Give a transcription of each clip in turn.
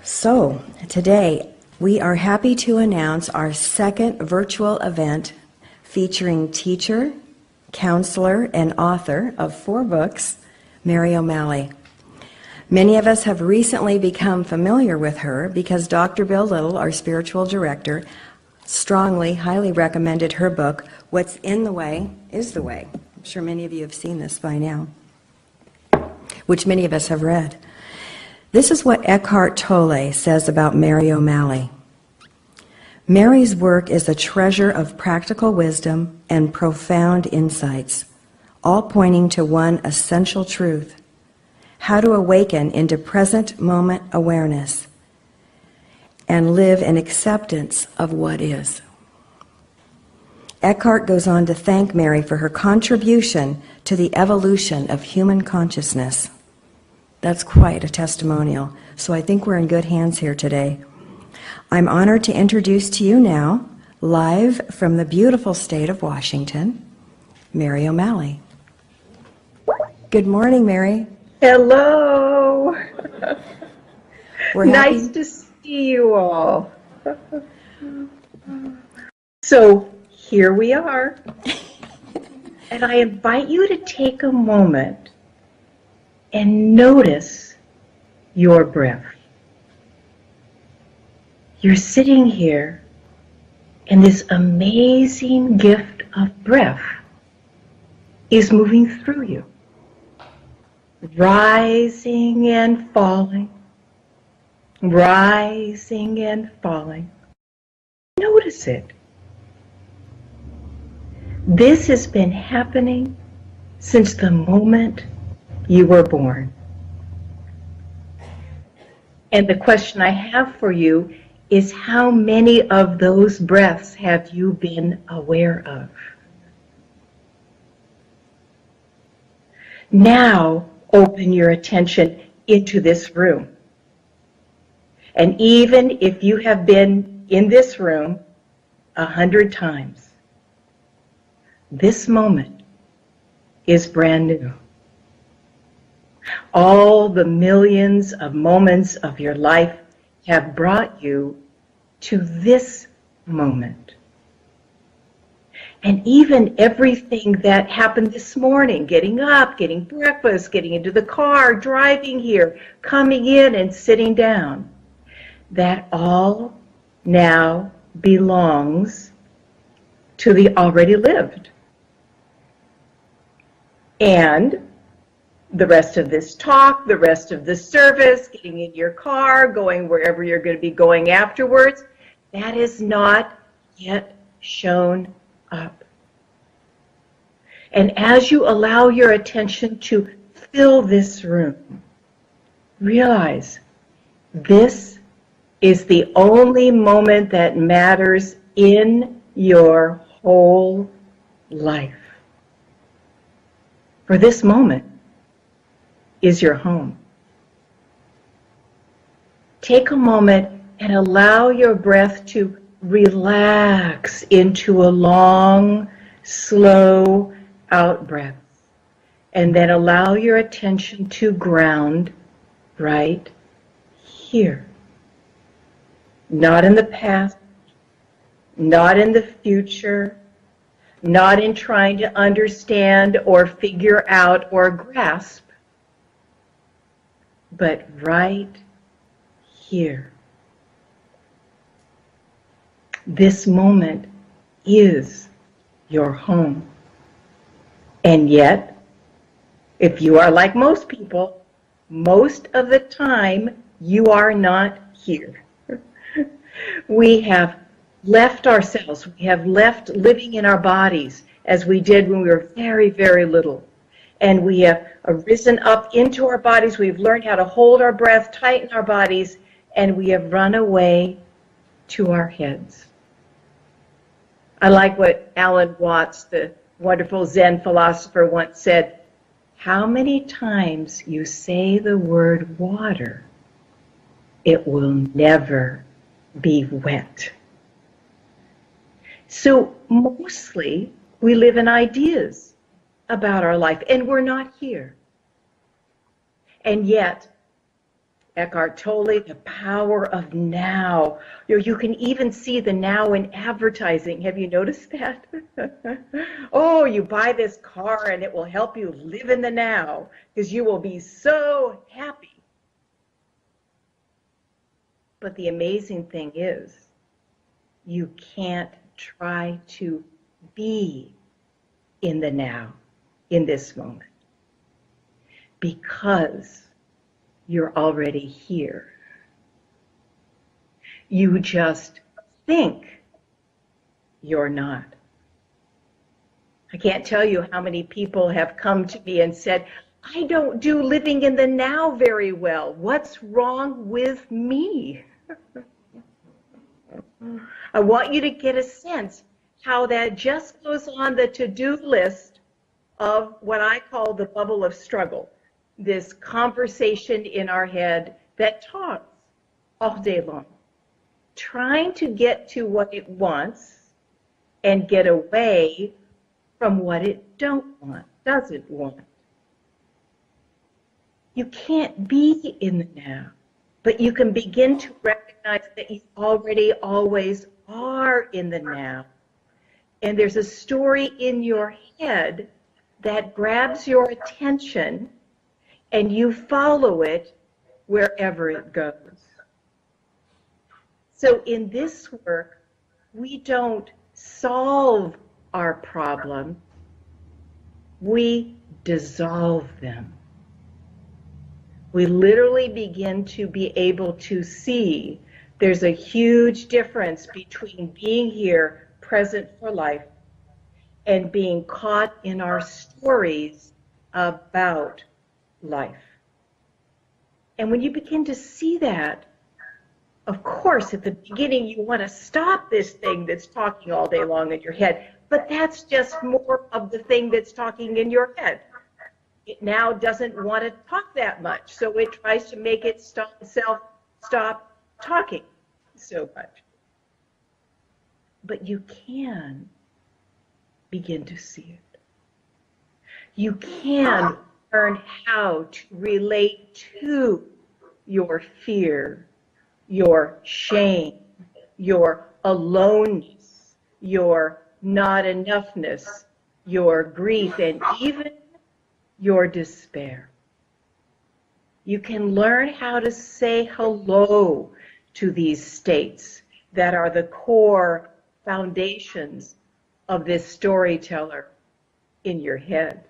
So, today we are happy to announce our second virtual event featuring teacher, counselor, and author of 4 books, Mary O'Malley. Many of us have recently become familiar with her because Dr. Bill Little, our spiritual director, strongly, highly recommended her book, What's in the Way is the Way. I'm sure many of you have seen this by now, which many of us have read. This is what Eckhart Tolle says about Mary O'Malley. Mary's work is a treasure of practical wisdom and profound insights, all pointing to one essential truth: how to awaken into present moment awareness and live in acceptance of what is. Eckhart goes on to thank Mary for her contribution to the evolution of human consciousness. That's quite a testimonial, so I think we're in good hands here today. I'm honored to introduce to you now, live from the beautiful state of Washington, Mary O'Malley. Good morning, Mary. Hello. We're nice to see you all. So here we are. And I invite you to take a moment and notice your breath. You're sitting here, and this amazing gift of breath is moving through you, rising and falling, rising and falling. Notice it. This has been happening since the moment you were born. And the question I have for you is, how many of those breaths have you been aware of? Now open your attention into this room. And even if you have been in this room 100 times, this moment is brand new. All the millions of moments of your life have brought you to this moment. And even everything that happened this morning, getting up, getting breakfast, getting into the car, driving here, coming in and sitting down, that all now belongs to the already lived. And the rest of this talk, the rest of the service, getting in your car, going wherever you're going to be going afterwards, that is not yet shown up. And as you allow your attention to fill this room, realize this is the only moment that matters in your whole life. For this moment is your home. Take a moment and allow your breath to relax into a long, slow out breath. And then allow your attention to ground right here. Not in the past, not in the future, not in trying to understand or figure out or grasp, but right here. This moment is your home. And yet, if you are like most people, most of the time you are not here. We have left ourselves. We have left living in our bodies as we did when we were very, very little. And we have risen up into our bodies. We've learned how to hold our breath, tighten our bodies, and we have run away to our heads. I like what Alan Watts, the wonderful Zen philosopher, once said, how many times you say the word water, it will never be wet. So mostly we live in ideas about our life, and we're not here. And yet Eckhart Tolle, the power of now. You can even see the now in advertising. Have you noticed that? Oh, you buy this car and it will help you live in the now because you will be so happy. But the amazing thing is, you can't try to be in the now, in this moment, because you're already here. You just think you're not. I can't tell you how many people have come to me and said, I don't do living in the now very well. What's wrong with me? I want you to get a sense how that just goes on the to-do list of what I call the bubble of struggle. This conversation in our head that talks all day long, trying to get to what it wants and get away from what it doesn't want. You can't be in the now, but you can begin to recognize that you already always are in the now. And there's a story in your head that grabs your attention and you follow it wherever it goes. So in this work, we don't solve our problem, we dissolve them. We literally begin to be able to see there's a huge difference between being here, present for life, and being caught in our stories about life. And when you begin to see that, of course, at the beginning, you want to stop this thing that's talking all day long in your head, but that's just more of the thing that's talking in your head. It now doesn't want to talk that much, so it tries to make itself stop talking so much. But you can begin to see it. You can learn how to relate to your fear, your shame, your aloneness, your not enoughness, your grief, and even your despair. You can learn how to say hello to these states that are the core foundations of this storyteller in your head.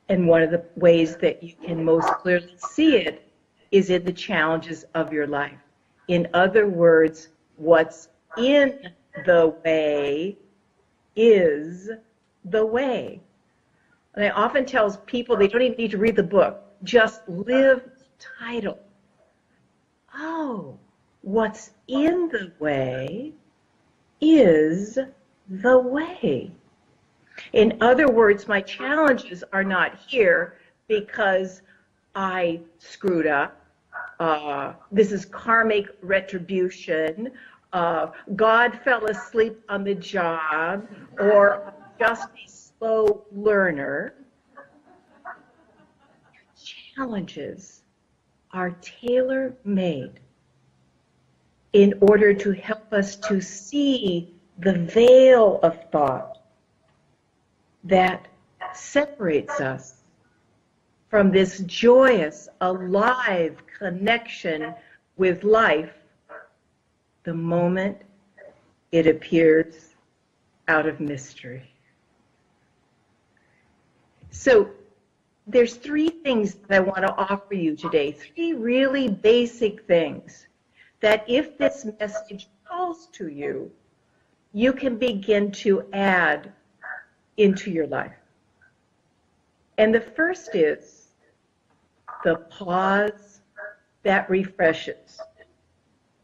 And one of the ways that you can most clearly see it is in the challenges of your life. In other words, what's in the way is the way. And I often tell people they don't even need to read the book, just live the title. Oh, what's in the way is the way. In other words, my challenges are not here because I screwed up. This is karmic retribution. God fell asleep on the job, or just a slow learner. Challenges are tailor-made in order to help us to see the veil of thought that separates us from this joyous, alive connection with life the moment it appears out of mystery. So there's three things that I want to offer you today, three really basic things that if this message calls to you, you can begin to add into your life. And the first is the pause that refreshes.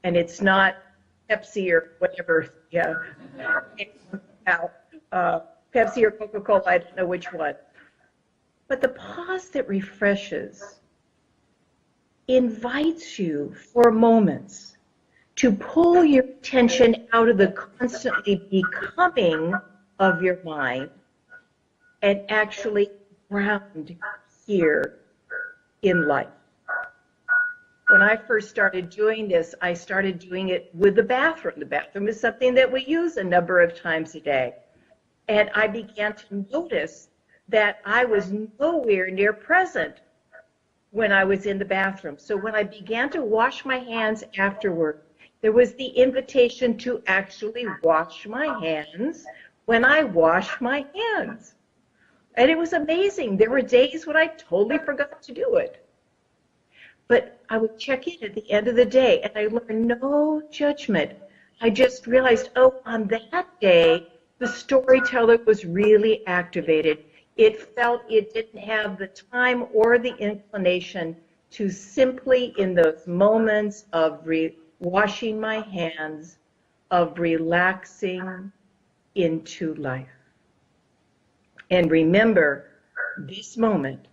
And it's not Pepsi or whatever, Pepsi or Coca-Cola, I don't know which one. But the pause that refreshes invites you for moments to pull your attention out of the constantly becoming of your mind and actually ground here in life. When I first started doing this, I started doing it with the bathroom. The bathroom is something that we use a number of times a day. And I began to notice that I was nowhere near present when I was in the bathroom. So when I began to wash my hands afterward, there was the invitation to actually wash my hands when I wash my hands. And it was amazing. There were days when I totally forgot to do it. But I would check in at the end of the day, and I learned no judgment. I just realized, oh, on that day, the storyteller was really activated. It felt it didn't have the time or the inclination to simply, in those moments of washing my hands, of relaxing into life. And remember, this moment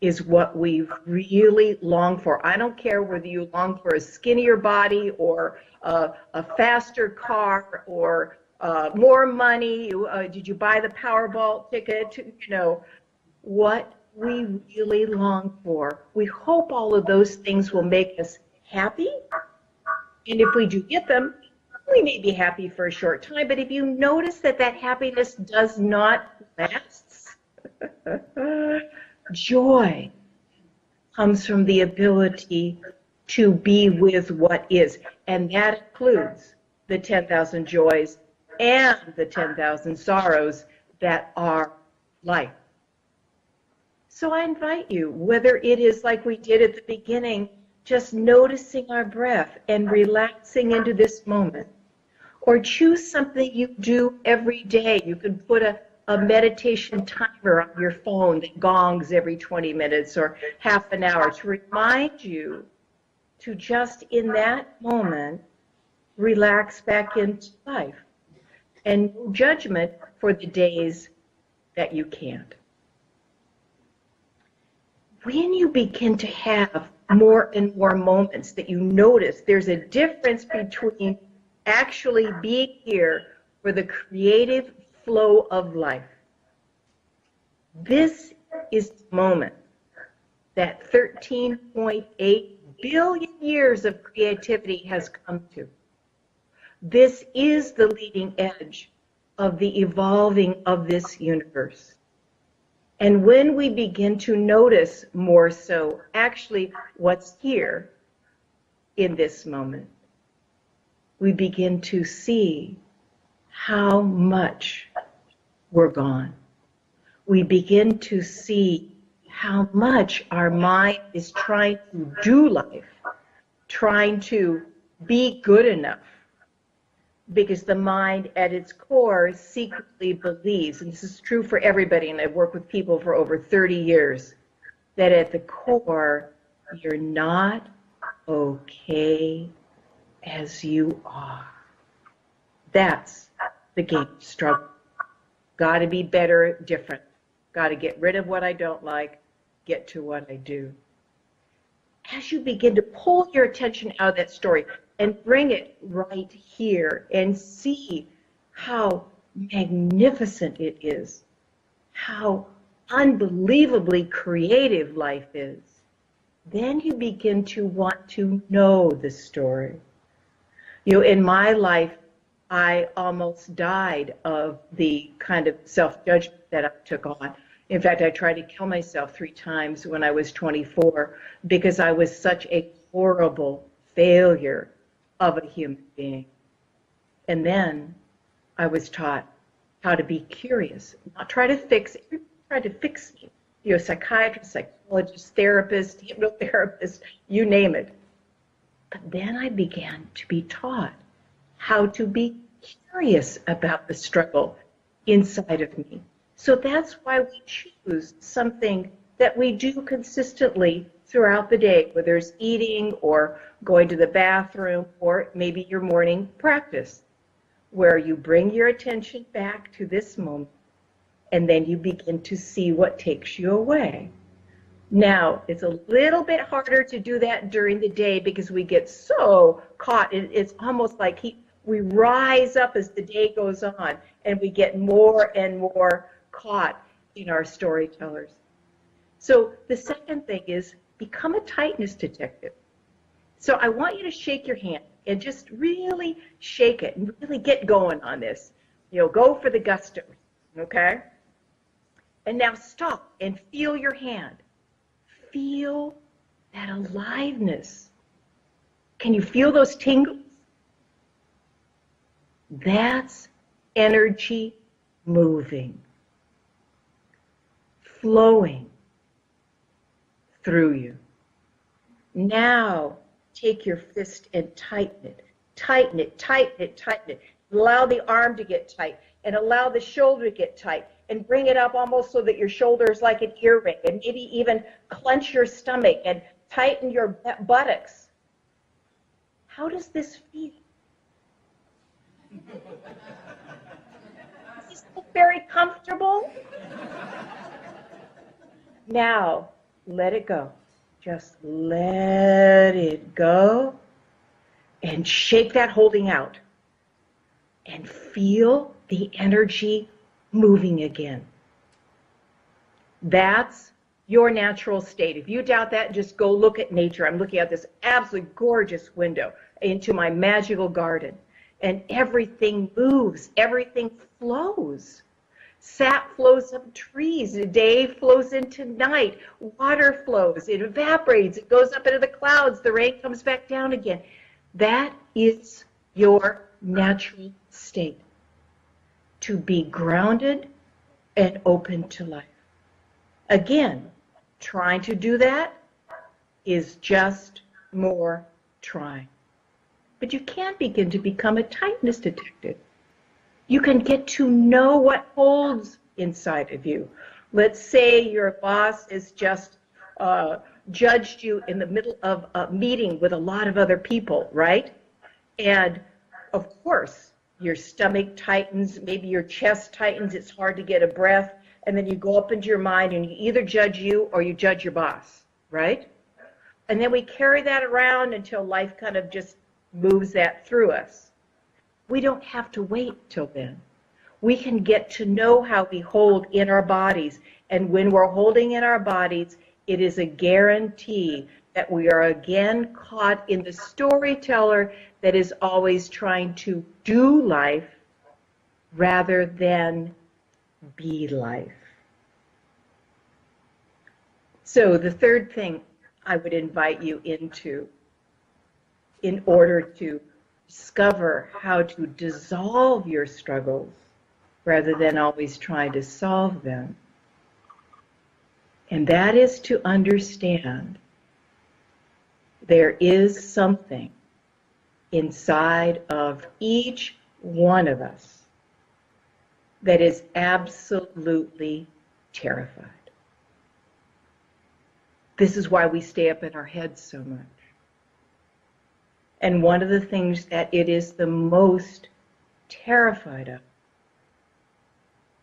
is what we really long for. I don't care whether you long for a skinnier body or a faster car or more money. Did you buy the Powerball ticket? You know, what we really long for. We hope all of those things will make us happy. And if we do get them, we may be happy for a short time. But if you notice that that happiness does not last, joy comes from the ability to be with what is, and that includes the 10,000 joys and the 10,000 sorrows that are life. So I invite you, whether it is like we did at the beginning, just noticing our breath and relaxing into this moment, or choose something you do every day. You can put a meditation timer on your phone that gongs every 20 minutes or half an hour to remind you to just in that moment relax back into life, and no judgment for the days that you can't. When you begin to have more and more moments that you notice there's a difference between actually being here for the creative flow of life. This is the moment that 13.8 billion years of creativity has come to. This is the leading edge of the evolving of this universe. And when we begin to notice more so actually what's here in this moment, we begin to see how much we're gone. We begin to see how much our mind is trying to do life, trying to be good enough, because the mind at its core secretly believes, and this is true for everybody, and I've worked with people for over 30 years, that at the core, you're not okay as you are. That's the game of struggle. Got to be better, different. Got to get rid of what I don't like, get to what I do. As you begin to pull your attention out of that story and bring it right here and see how magnificent it is, how unbelievably creative life is, then you begin to want to know the story. You know, in my life, I almost died of the kind of self-judgment that I took on. In fact, I tried to kill myself 3 times when I was 24 because I was such a horrible failure of a human being. And then I was taught how to be curious, not try to fix it. Everybody tried to fix me. You know, psychiatrist, psychologist, therapist, hypnotherapist, you name it. But then I began to be taught how to be curious about the struggle inside of me. So that's why we choose something that we do consistently throughout the day, whether it's eating or going to the bathroom or maybe your morning practice, where you bring your attention back to this moment and then you begin to see what takes you away. Now, it's a little bit harder to do that during the day because we get so caught. It's almost like we rise up as the day goes on and we get more and more caught in our storytellers. So the second thing is become a tightness detective. So I want you to shake your hand and just really shake it and really get going on this. Go for the gusto, okay? And now stop and feel your hand. Feel that aliveness. Can you feel those tingles? That's energy moving, flowing through you. Now, take your fist and tighten it. Tighten it, tighten it, tighten it. Allow the arm to get tight and allow the shoulder to get tight and bring it up almost so that your shoulder is like an earring, and maybe even clench your stomach and tighten your buttocks. How does this feel? Is this very comfortable? Now, let it go. Just let it go and shake that holding out and feel the energy moving again. That's your natural state. If you doubt that, just go look at nature. I'm looking at this absolutely gorgeous window into my magical garden, and everything moves, everything flows. Sap flows up trees, the day flows into night, water flows, it evaporates, it goes up into the clouds, the rain comes back down again. That is your natural state, to be grounded and open to life. Again, trying to do that is just more trying. But you can begin to become a tightness detective. You can get to know what holds inside of you. Let's say your boss has just judged you in the middle of a meeting with a lot of other people, right? And of course, your stomach tightens, maybe your chest tightens, it's hard to get a breath, and then you go up into your mind and you either judge you or you judge your boss, right? And then we carry that around until life kind of just moves that through us. We don't have to wait till then. We can get to know how we hold in our bodies. And when we're holding in our bodies, it is a guarantee that we are again caught in the storyteller that is always trying to do life rather than be life. So the third thing I would invite you into in order to discover how to dissolve your struggles rather than always trying to solve them. And that is to understand there is something inside of each one of us that is absolutely terrified. This is why we stay up in our heads so much. And one of the things that it is the most terrified of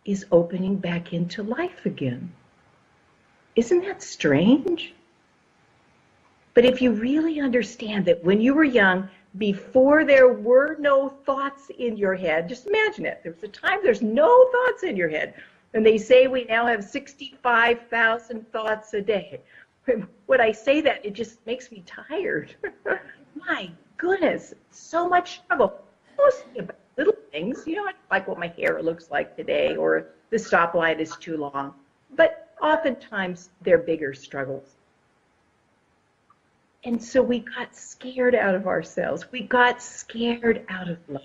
is opening back into life again. Isn't that strange? But if you really understand that when you were young, before there were no thoughts in your head, just imagine it. There was a time there's no thoughts in your head. And they say we now have 65,000 thoughts a day. When I say that, it just makes me tired. My goodness, so much struggle. Mostly about little things, like what my hair looks like today, or the stoplight is too long. But oftentimes, they're bigger struggles. And so we got scared out of ourselves. We got scared out of life.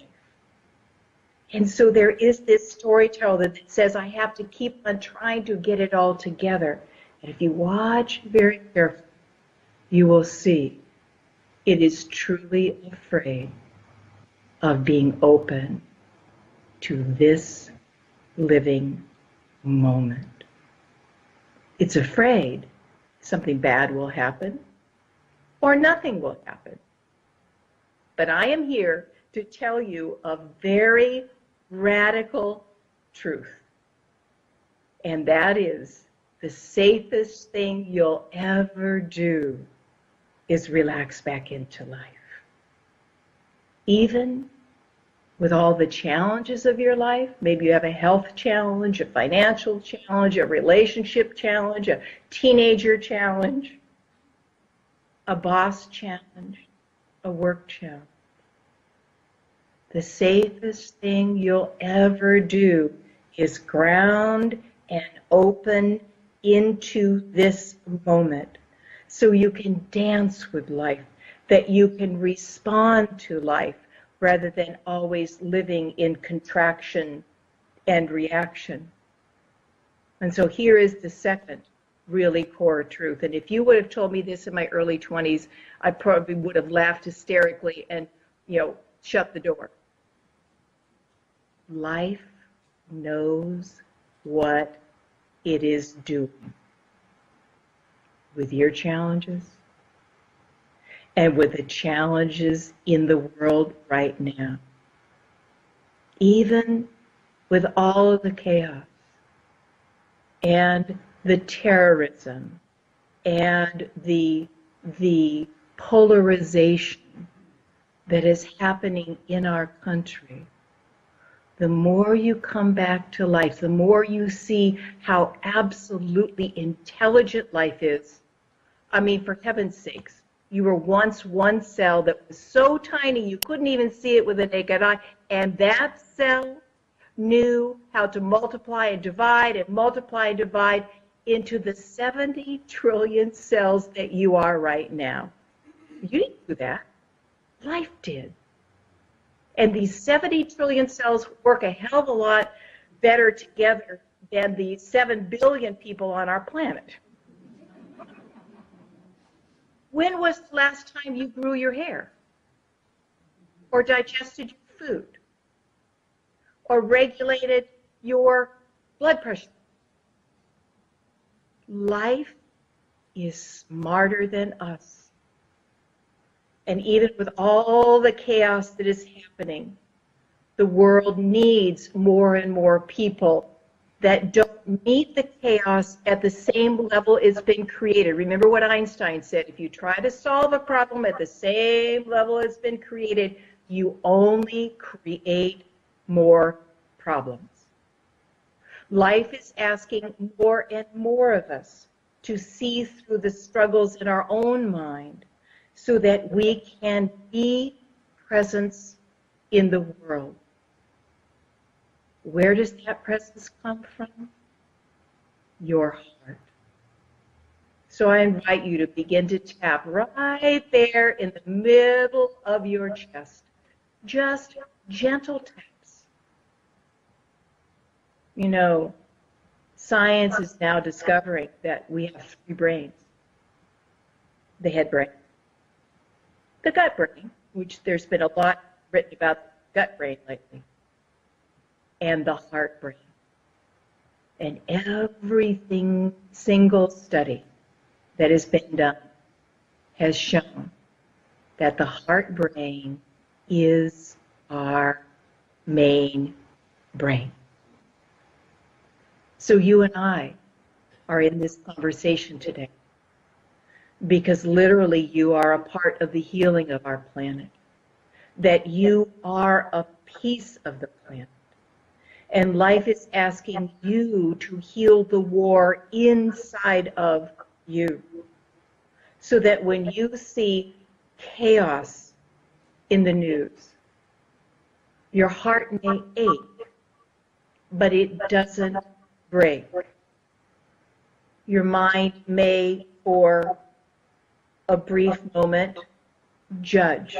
And so there is this storyteller that says, I have to keep on trying to get it all together. And if you watch very carefully, you will see it is truly afraid of being open to this living moment. It's afraid something bad will happen or nothing will happen. But I am here to tell you a very radical truth. And that is the safest thing you'll ever do is relax back into life. Even with all the challenges of your life, maybe you have a health challenge, a financial challenge, a relationship challenge, a teenager challenge, a boss challenge. a work child. The safest thing you'll ever do is ground and open into this moment so you can dance with life, that you can respond to life rather than always living in contraction and reaction. And so here is the second really core truth. And if you would have told me this in my early 20s, I probably would have laughed hysterically and, shut the door. Life knows what it is doing with your challenges and with the challenges in the world right now. Even with all of the chaos and the terrorism and the polarization that is happening in our country, the more you come back to life, the more you see how absolutely intelligent life is. I mean, for heaven's sakes, you were once one cell that was so tiny you couldn't even see it with the naked eye, and that cell knew how to multiply and divide into the 70 trillion cells that you are right now. You didn't do that. Life did. And these 70 trillion cells work a hell of a lot better together than the 7 billion people on our planet. When was the last time you grew your hair? Or digested your food? Or regulated your blood pressure? Life is smarter than us. And even with all the chaos that is happening, the world needs more and more people that don't meet the chaos at the same level it's been created. Remember what Einstein said, if you try to solve a problem at the same level it's been created, you only create more problems. Life is asking more and more of us to see through the struggles in our own mind so that we can be presence in the world. Where does that presence come from? Your heart. So I invite you to begin to tap right there in the middle of your chest. Just gentle taps. Science is now discovering that we have 3 brains. The head brain, the gut brain, which there's been a lot written about the gut brain lately, and the heart brain. And every single study that has been done has shown that the heart brain is our main brain. So you and I are in this conversation today because literally you are a part of the healing of our planet, that you are a piece of the planet. And life is asking you to heal the war inside of you so that when you see chaos in the news, your heart may ache, but it doesn't break. Your mind may, for a brief moment, judge.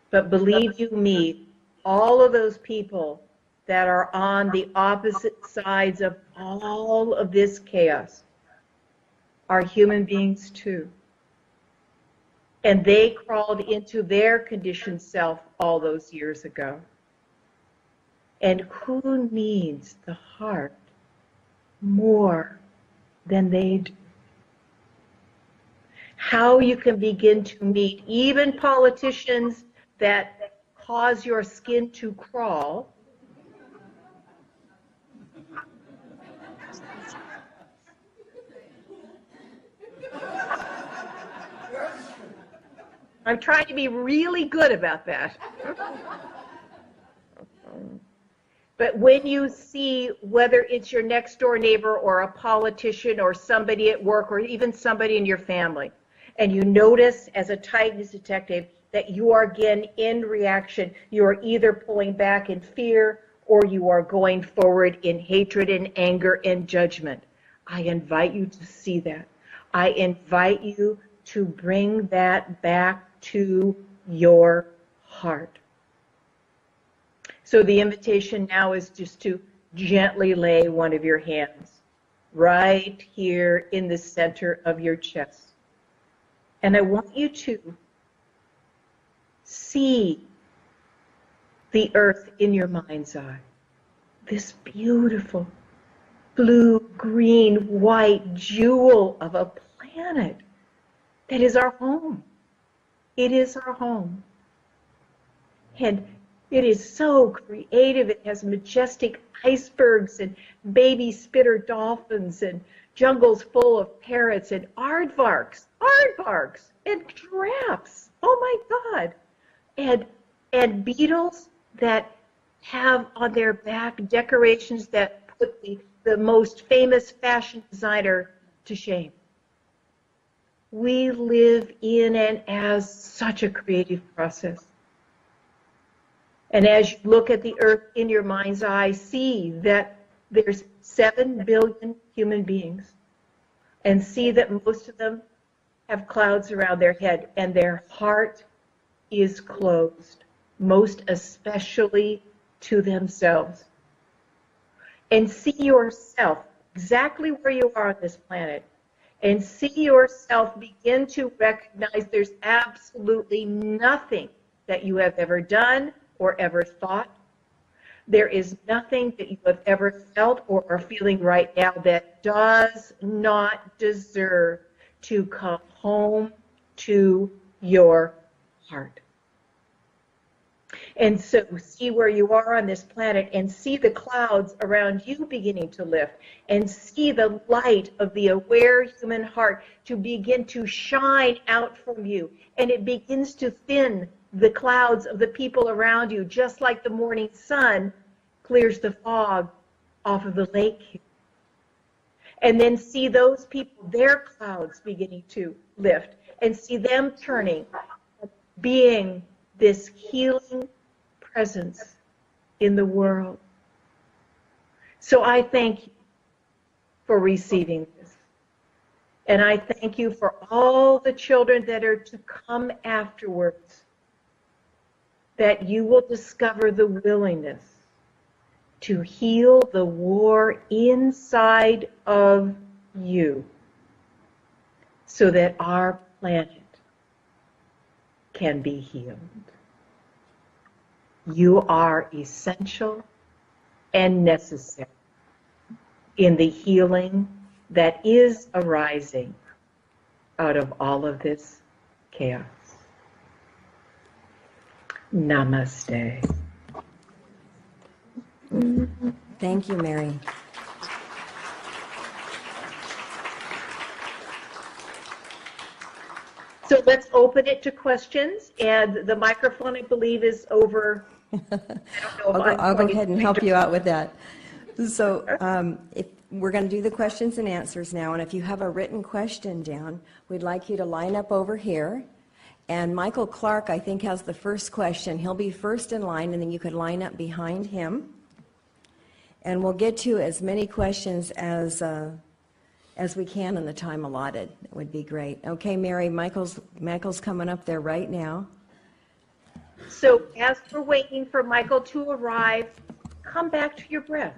But believe you me, all of those people that are on the opposite sides of all of this chaos are human beings too. And they crawled into their conditioned self all those years ago. And who needs the heart more than they do? How you can begin to meet even politicians that cause your skin to crawl. I'm trying to be really good about that. But when you see whether it's your next door neighbor or a politician or somebody at work or even somebody in your family, and you notice as a tightness detective that you are again in reaction. You are either pulling back in fear or you are going forward in hatred and anger and judgment. I invite you to see that. I invite you to bring that back to your heart. So the invitation now is just to gently lay one of your hands right here in the center of your chest. And I want you to see the earth in your mind's eye. This beautiful blue, green, white jewel of a planet that is our home. It is our home. And it is so creative. It has majestic icebergs and baby spitter dolphins and jungles full of parrots and aardvarks and giraffes. Oh my God. And beetles that have on their back decorations that put the most famous fashion designer to shame. We live in and as such a creative process. And as you look at the earth in your mind's eye, see that there's 7 billion human beings, and see that most of them have clouds around their head and their heart is closed, most especially to themselves. And see yourself exactly where you are on this planet, and see yourself begin to recognize there's absolutely nothing that you have ever done or ever thought. There is nothing that you have ever felt or are feeling right now that does not deserve to come home to your heart. And so see where you are on this planet and see the clouds around you beginning to lift, and see the light of the aware human heart to begin to shine out from you. And it begins to thin the clouds of the people around you, just like the morning sun clears the fog off of the lake. And then see those people, their clouds beginning to lift, and see them turning, being this healing presence in the world. So I thank you for receiving this. And I thank you for all the children that are to come afterwards, that you will discover the willingness to heal the war inside of you so that our planet can be healed. You are essential and necessary in the healing that is arising out of all of this chaos. Namaste. Thank you, Mary. So let's open it to questions, and the microphone, I believe, is over. I don't know if I'll go ahead and help you out with that. So if we're going to do the questions and answers now, and if you have a written question down, we'd like you to line up over here. And Michael Clark, I think, has the first question. He'll be first in line, and then you could line up behind him. And we'll get to as many questions as we can in the time allotted. It would be great. Okay, Mary, Michael's coming up there right now. So as we're waiting for Michael to arrive, come back to your breath.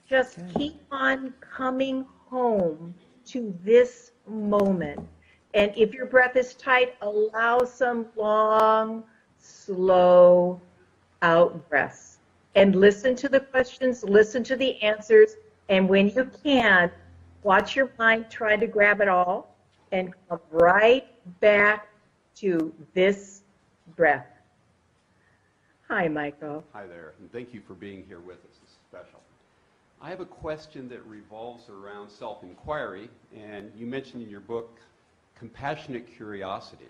Just keep on coming home to this moment. And if your breath is tight, allow some long, slow out breaths. And listen to the questions, listen to the answers, and when you can, watch your mind try to grab it all and come right back to this breath. Hi, Michael. Hi there, and thank you for being here with us. It's special. I have a question that revolves around self-inquiry, and you mentioned in your book compassionate curiosity.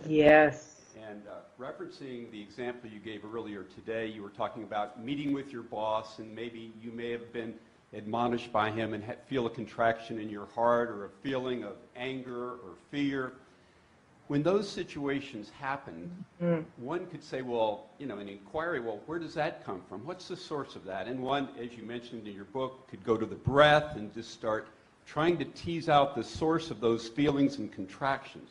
Yes. And referencing the example you gave earlier today, you were talking about meeting with your boss, and maybe you may have been admonished by him and feel a contraction in your heart or a feeling of anger or fear. When those situations happen, one could say, well, in inquiry, well, where does that come from? What's the source of that? And one, as you mentioned in your book, could go to the breath and just start trying to tease out the source of those feelings and contractions.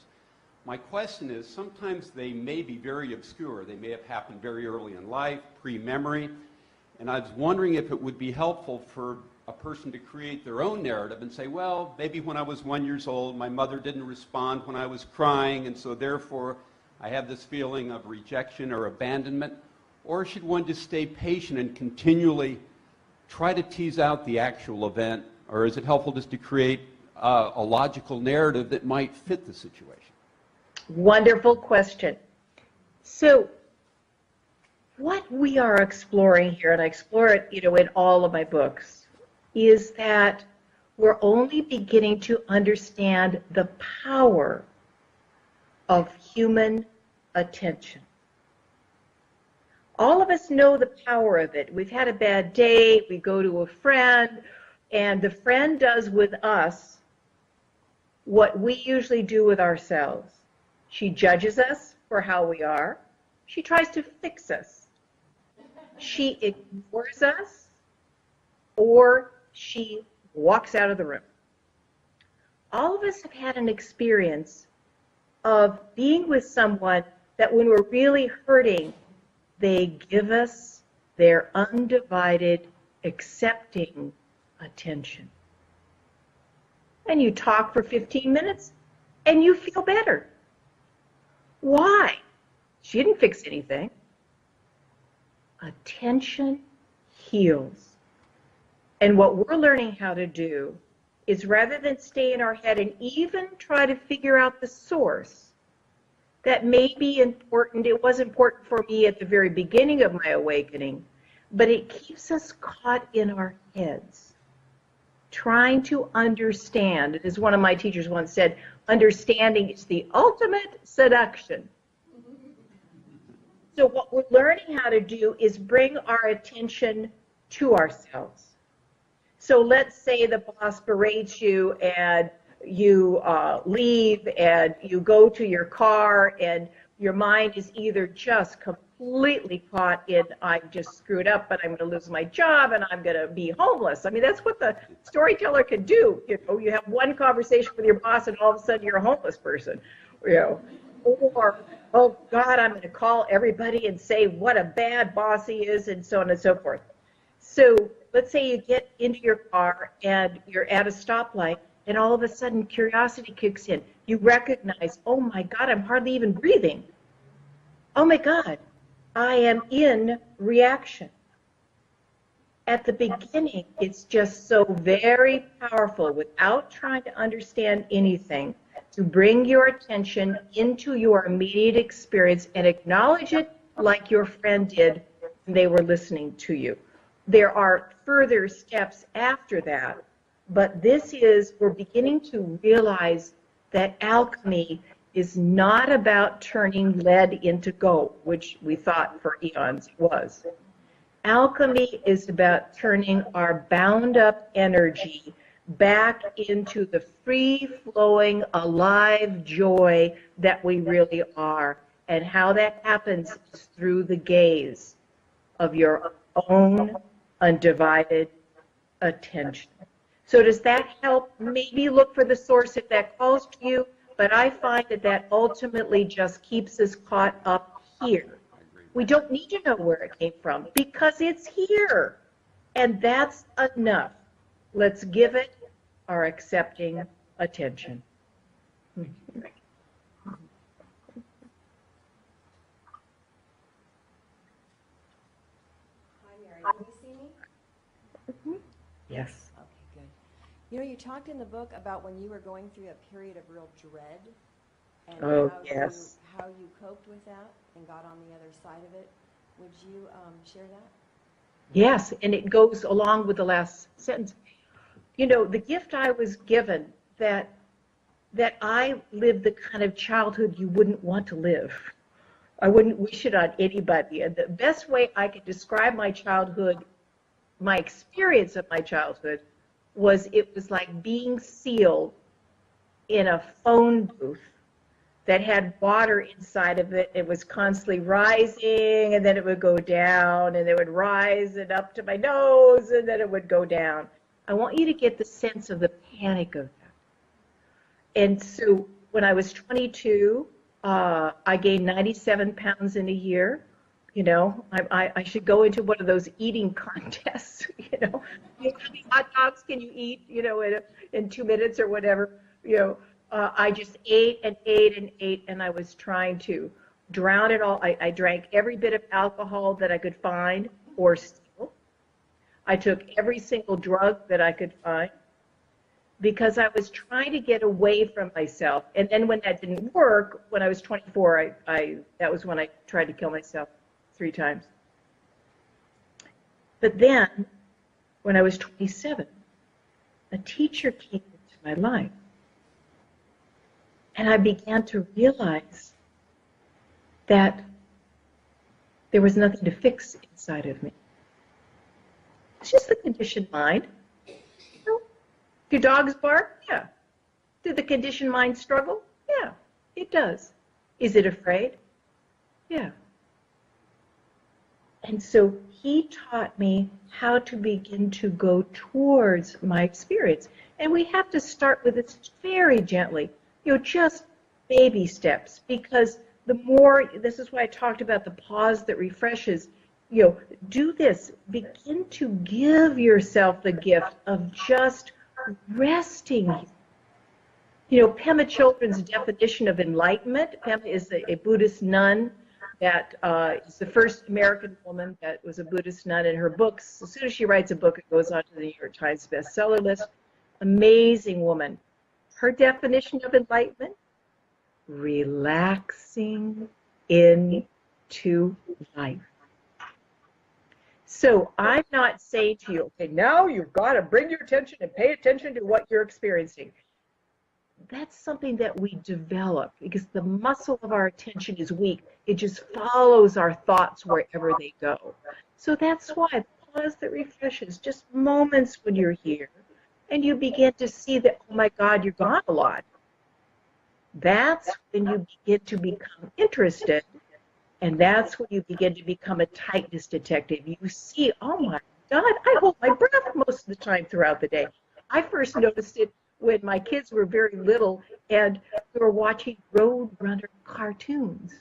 My question is, sometimes they may be very obscure. They may have happened very early in life, pre-memory, and I was wondering if it would be helpful for a person to create their own narrative and say, well, maybe when I was 1 year old, my mother didn't respond when I was crying, and so therefore I have this feeling of rejection or abandonment. Or should one just stay patient and continually try to tease out the actual event? Or is it helpful just to create a logical narrative that might fit the situation? Wonderful question. So what we are exploring here, and I explore it, in all of my books, is that we're only beginning to understand the power of human attention. All of us know the power of it. We've had a bad day, we go to a friend, and the friend does with us what we usually do with ourselves. She judges us for how we are. She tries to fix us. She ignores us, or she walks out of the room. All of us have had an experience of being with someone that when we're really hurting, they give us their undivided, accepting attention. And you talk for 15 minutes and you feel better. Why? She didn't fix anything. Attention heals. And what we're learning how to do is, rather than stay in our head and even try to figure out the source, that may be important. It was important for me at the very beginning of my awakening, but it keeps us caught in our heads, trying to understand. As one of my teachers once said, understanding is the ultimate seduction. So what we're learning how to do is bring our attention to ourselves. So let's say the boss berates you and you leave and you go to your car and your mind is either just completely caught in, I just screwed up, but I'm going to lose my job and I'm going to be homeless. I mean, that's what the storyteller can do. You have one conversation with your boss and all of a sudden you're a homeless person. Or, oh God, I'm going to call everybody and say what a bad boss he is, and so on and so forth. So let's say you get into your car and you're at a stoplight and all of a sudden curiosity kicks in. You recognize, oh my God, I'm hardly even breathing. Oh my God, I am in reaction. At the beginning, it's just so very powerful, without trying to understand anything, to bring your attention into your immediate experience and acknowledge it like your friend did when they were listening to you. There are further steps after that, but we're beginning to realize that alchemy is not about turning lead into gold, which we thought for eons it was. Alchemy is about turning our bound up energy back into the free-flowing, alive joy that we really are. And how that happens is through the gaze of your own undivided attention. So does that help? Maybe look for the source if that calls to you, but I find that ultimately just keeps us caught up here. We don't need to know where it came from because it's here. And that's enough. Let's give it our accepting attention. Hi, Mary. Can you see me? Yes. Okay, good. You talked in the book about when you were going through a period of real dread and how you coped with that and got on the other side of it. Would you share that? Yes, and it goes along with the last sentence. The gift I was given, that I lived the kind of childhood you wouldn't want to live. I wouldn't wish it on anybody. And the best way I could describe my childhood my experience of my childhood was it was like being sealed in a phone booth that had water inside of it. It was constantly rising, and then it would go down, and it would rise and up to my nose, and then it would go down. I want you to get the sense of the panic of that. And so when I was 22, I gained 97 pounds in a year. You know, I should go into one of those eating contests, you know. How many hot dogs can you eat, you know, in 2 minutes or whatever, you know. I just ate and ate and ate, and I was trying to drown it all. I drank every bit of alcohol that I could find or steal. I took every single drug that I could find because I was trying to get away from myself. And then when that didn't work, when I was 24, that was when I tried to kill myself 3 times. But then, when I was 27, a teacher came into my life. And I began to realize that there was nothing to fix inside of me. It's just the conditioned mind. You know, do dogs bark? Yeah. Do the conditioned mind struggle? Yeah, it does. Is it afraid? Yeah. And so he taught me how to begin to go towards my experience. And we have to start with it very gently. You know, just baby steps, because the more, this is why I talked about the pause that refreshes, you know, do this, begin to give yourself the gift of just resting. You know, Pema Chödrön's definition of enlightenment, Pema is a Buddhist nun that is the first American woman that was a Buddhist nun, and her books, as soon as she writes a book, it goes on to the New York Times bestseller list. Amazing woman. Her definition of enlightenment, relaxing into life. So I'm not saying to you, okay, now you've got to bring your attention and pay attention to what you're experiencing. That's something that we develop because the muscle of our attention is weak. It just follows our thoughts wherever they go. So that's why the pause that refreshes, just moments when you're here, and you begin to see that, oh my God, you're gone a lot. That's when you begin to become interested, and that's when you begin to become a tightness detective. You see, oh my God, I hold my breath most of the time throughout the day. I first noticed it when my kids were very little and we were watching Roadrunner cartoons.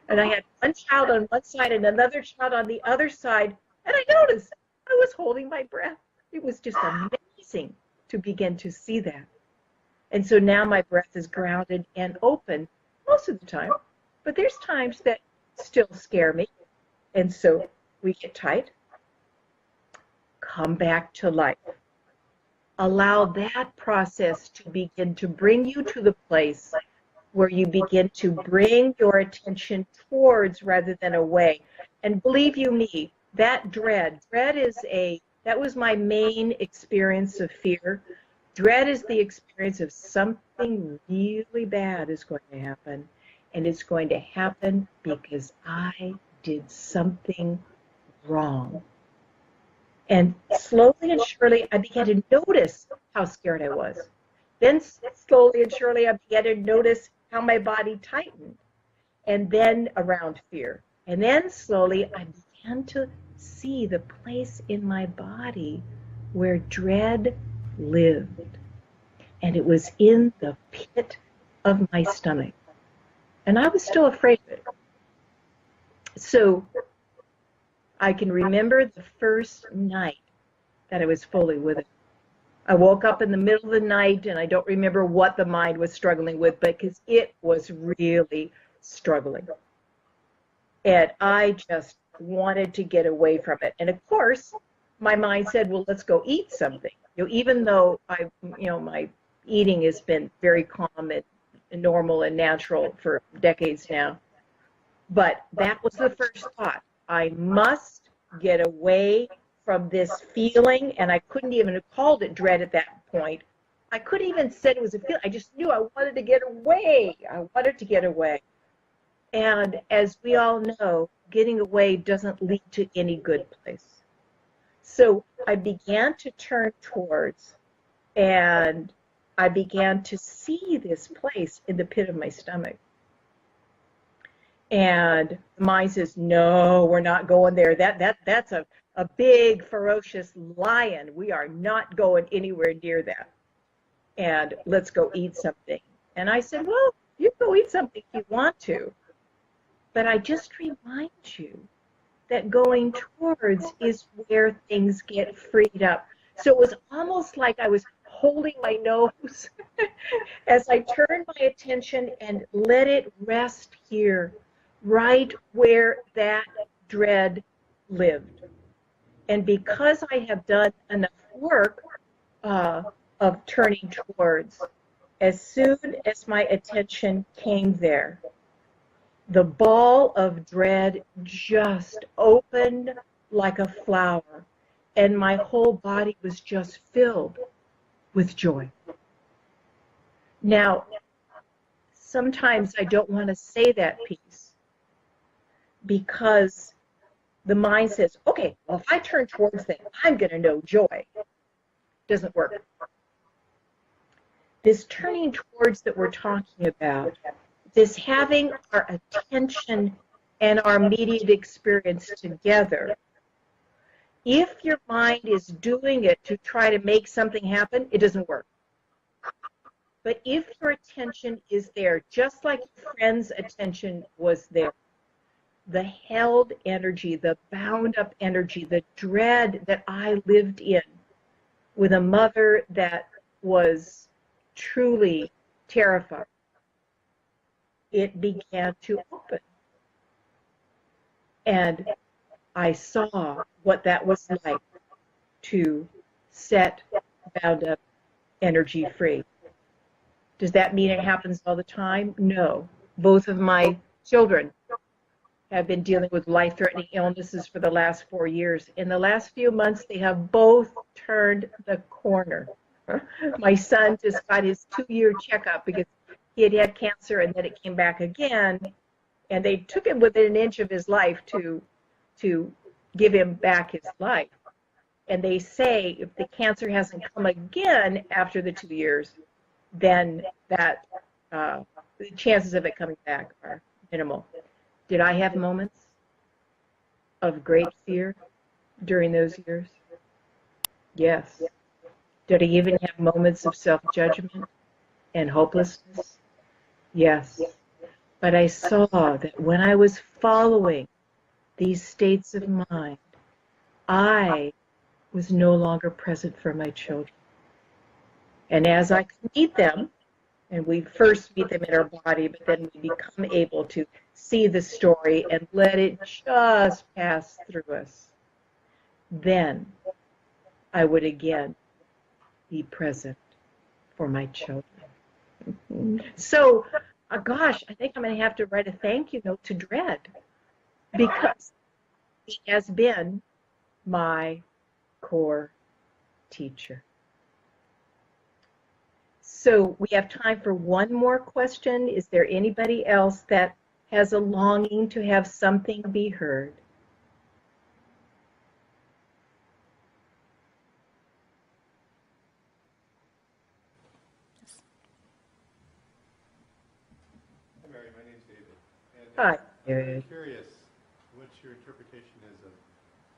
And I had one child on one side and another child on the other side, and I noticed I was holding my breath. It was just amazing to begin to see that. And so now my breath is grounded and open most of the time, but there's times that still scare me. And so we get tight, come back to life. Allow that process to begin to bring you to the place where you begin to bring your attention towards rather than away. And believe you me, that dread that was my main experience of fear. Dread is the experience of something really bad is going to happen, and it's going to happen because I did something wrong. And slowly and surely, I began to notice how scared I was. Then slowly and surely, I began to notice how my body tightened, and then around fear. And then slowly, I began to see the place in my body where dread lived. And it was in the pit of my stomach. And I was still afraid of it. So I can remember the first night that I was fully with it. I woke up in the middle of the night, and I don't remember what the mind was struggling with, because it was really struggling. And I just wanted to get away from it. And of course, my mind said, well, let's go eat something. You know, even though my eating has been very calm and normal and natural for decades now. But that was the first thought. I must get away from this feeling, and I couldn't even have called it dread at that point. I couldn't even say it was a feeling. I just knew I wanted to get away. I wanted to get away. And as we all know, getting away doesn't lead to any good place. So I began to turn towards, and I began to see this place in the pit of my stomach. And the mind says, no, we're not going there. That's a big, ferocious lion. We are not going anywhere near that. And let's go eat something. And I said, well, you go eat something if you want to. But I just remind you that going towards is where things get freed up. So it was almost like I was holding my nose as I turned my attention and let it rest here, right where that dread lived. And because I have done enough work of turning towards, as soon as my attention came there, the ball of dread just opened like a flower, and my whole body was just filled with joy. Now, sometimes I don't want to say that piece because the mind says, okay, well, if I turn towards things, I'm going to know joy. Doesn't work. This turning towards that we're talking about, this having our attention and our immediate experience together, if your mind is doing it to try to make something happen, it doesn't work. But if your attention is there, just like your friend's attention was there, the held energy, the bound up energy, the dread that I lived in with a mother that was truly terrified, it began to open. And I saw what that was like to set bound up energy free. Does that mean it happens all the time? No. Both of my children have been dealing with life-threatening illnesses for the last 4 years. In the last few months, they have both turned the corner. My son just got his 2-year checkup because he had had cancer and then it came back again, and they took him within an inch of his life to give him back his life. And they say if the cancer hasn't come again after the 2 years, then that the chances of it coming back are minimal. Did I have moments of great fear during those years? Yes. Did I even have moments of self-judgment and hopelessness? Yes. But I saw that when I was following these states of mind, I was no longer present for my children. And as I could meet them, and we first meet them in our body, but then we become able to see the story and let it just pass through us, then I would again be present for my children. So, gosh, I think I'm going to have to write a thank you note to Dread, because he has been my core teacher. So we have time for one more question. Is there anybody else that has a longing to have something be heard? Hi, Mary. My name's David. And Hi. I'm curious what your interpretation is of,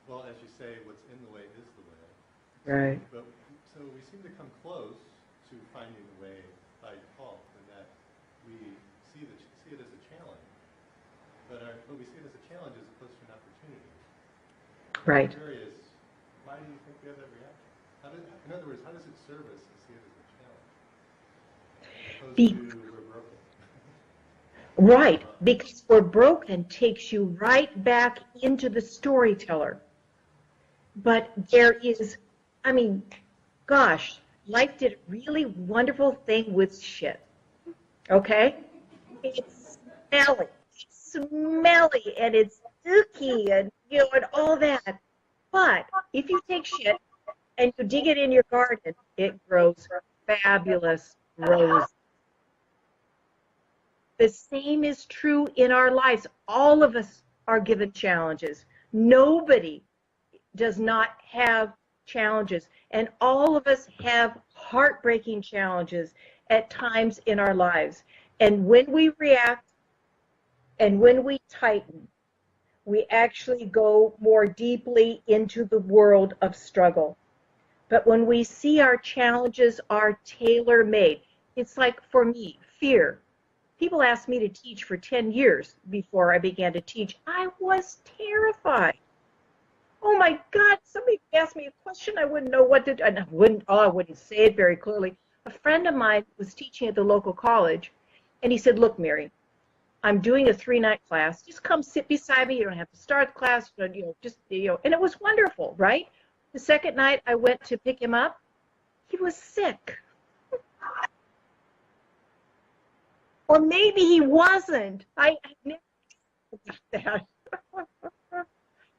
well, as you say, what's in the way is the way. Right. But so we seem to come close to finding the way by default, in that we see it as a challenge, but we see it as a challenge as opposed to an opportunity. Right. I'm curious, why do you think we have that reaction? In other words, how does it serve us to see it as a challenge, opposed to we're broken? Right, because we're broken takes you right back into the storyteller. But there is, I mean, gosh, life did a really wonderful thing with shit. Okay? It's smelly, and it's icky, and and all that. But if you take shit and you dig it in your garden, it grows fabulous roses. The same is true in our lives. All of us are given challenges. Nobody does not have challenges. And all of us have heartbreaking challenges at times in our lives. And when we react and when we tighten, we actually go more deeply into the world of struggle. But when we see our challenges are tailor-made, it's like for me, fear. People asked me to teach for 10 years before I began to teach. I was terrified. Oh my God, somebody asked me a question, I wouldn't know what to do. And I wouldn't say it very clearly. A friend of mine was teaching at the local college, and he said, look, Mary, I'm doing a 3-night class. Just come sit beside me. You don't have to start the class. And it was wonderful, right? The second night I went to pick him up, he was sick. Or maybe he wasn't. I never that.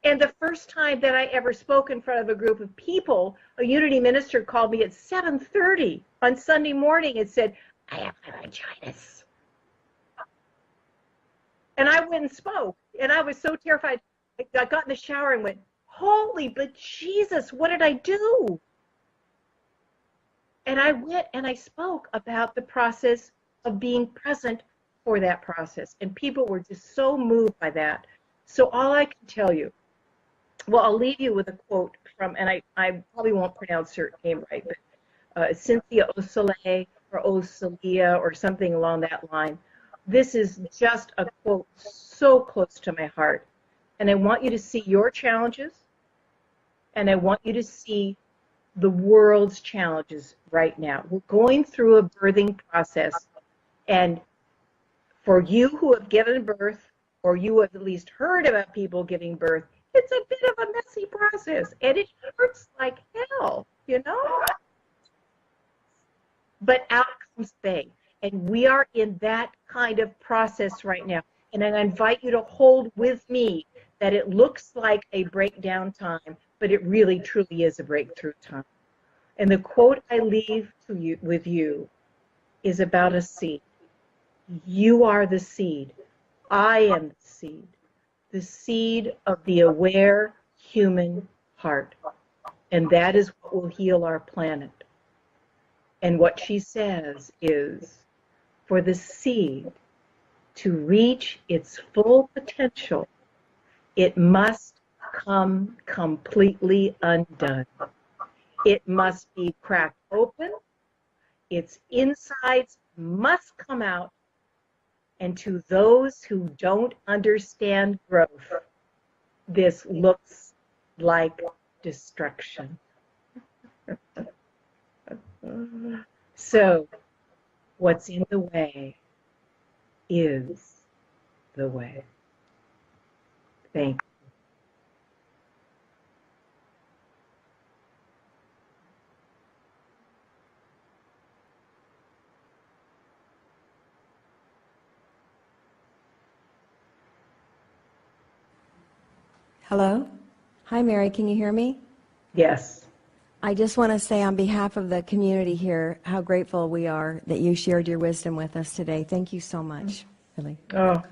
And the first time that I ever spoke in front of a group of people, a Unity minister called me at 7:30 on Sunday morning and said, I have laryngitis. And I went and spoke, and I was so terrified. I got in the shower and went, holy but Jesus, what did I do? And I went and I spoke about the process of being present for that process. And people were just so moved by that. So all I can tell you, well, I'll leave you with a quote from, and I probably won't pronounce her name right, but Cynthia Osele or Osalia or something along that line. This is just a quote so close to my heart. And I want you to see your challenges, and I want you to see the world's challenges right now. We're going through a birthing process, and for you who have given birth, or you have at least heard about people giving birth, it's a bit of a messy process, and it hurts like hell, you know? But out comes they, and we are in that kind of process right now. And I invite you to hold with me that it looks like a breakdown time, but it really truly is a breakthrough time. And the quote I leave to you with you is about a seed. You are the seed. I am the seed of the aware human heart. And that is what will heal our planet. And what she says is, for the seed to reach its full potential, it must come completely undone. It must be cracked open. Its insides must come out. And to those who don't understand growth, this looks like destruction. So, what's in the way is the way. Thank you. Hello? Hi, Mary, can you hear me? Yes. I just want to say on behalf of the community here how grateful we are that you shared your wisdom with us today. Thank you so much, really. Oh.